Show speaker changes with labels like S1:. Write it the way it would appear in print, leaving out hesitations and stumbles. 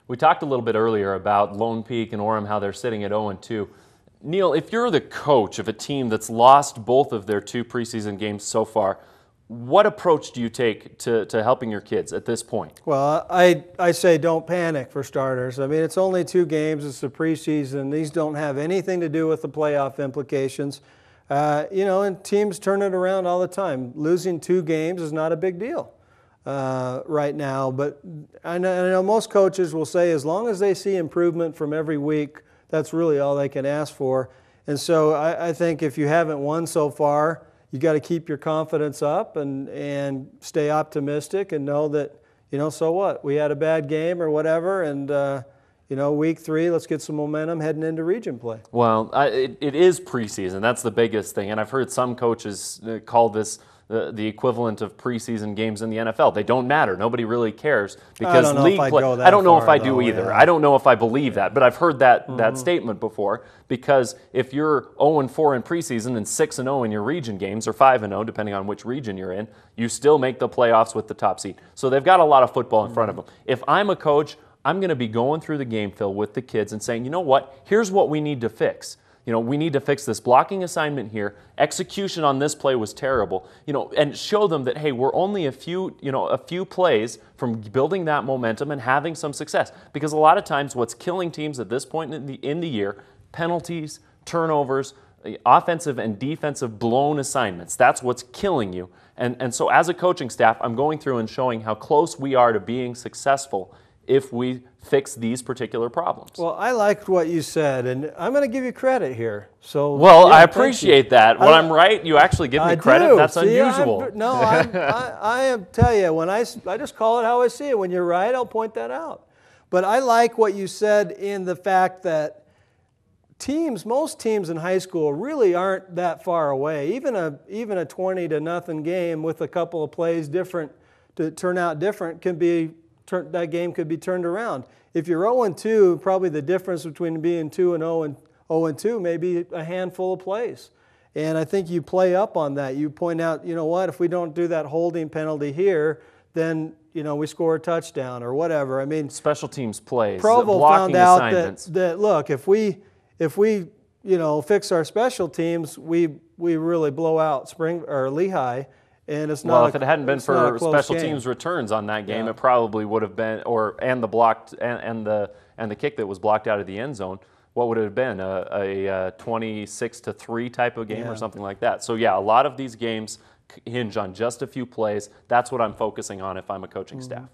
S1: We talked a little bit earlier about Lone Peak and Orem, how they're sitting at 0-2. Neil, if you're the coach of a team that's lost both of their 2 preseason games so far, what approach do you take to helping your kids at this point?
S2: Well, I say don't panic for starters. I mean, it's only 2 games. It's the preseason. These don't have anything to do with the playoff implications. And teams turn it around all the time. Losing 2 games is not a big deal right now. But I know most coaches will say as long as they see improvement from every week, that's really all they can ask for. And so I think if you haven't won so far, you got to keep your confidence up and stay optimistic and know that, so what? We had a bad game or whatever, and, week 3, let's get some momentum heading into region play.
S1: Well, it is preseason. That's the biggest thing. And I've heard some coaches call this the equivalent of preseason games in the NFL. They don't matter. Nobody really cares because league play. I don't know if I do either. Yeah. I don't know if I believe that, but I've heard that statement before. Because if you're 0-4 in preseason and 6-0 in your region games, or 5-0 depending on which region you're in, you still make the playoffs with the top seed. So they've got a lot of football in front of them. If I'm a coach, I'm going to be going through the game, Phil, with the kids and saying, you know what? Here's what we need to fix. We need to fix this blocking assignment here. Execution on this play was terrible. And show them that, hey, we're only a few plays from building that momentum and having some success. Because a lot of times what's killing teams at this point in the year, penalties, turnovers, offensive and defensive blown assignments. That's what's killing you. And so as a coaching staff, I'm going through and showing how close we are to being successful if we fix these particular problems.
S2: Well, I liked what you said, and I'm going to give you credit here. So,
S1: well, I appreciate that. When I'm right, you actually give me credit. Do. That's unusual.
S2: I tell you, when I just call it how I see it. When you're right, I'll point that out. But I like what you said in the fact that most teams in high school really aren't that far away. Even a 20-0 game with a couple of plays different to turn out different that game could be turned around. If you're 0-2, probably the difference between being 2-0 and 0-2 may be a handful of plays. And I think you play up on that. You point out, if we don't do that holding penalty here, then we score a touchdown or whatever. I mean,
S1: special teams plays,
S2: Provo
S1: blocking
S2: found out
S1: assignments.
S2: that look, if we fix our special teams, we really blow out Lehigh. And it's not.
S1: Well, if it hadn't been for special teams returns on that game, it probably would have been, and the kick that was blocked out of the end zone. What would it have been? A 26-3 type of game or something like that. So yeah, a lot of these games hinge on just a few plays. That's what I'm focusing on if I'm a coaching staff.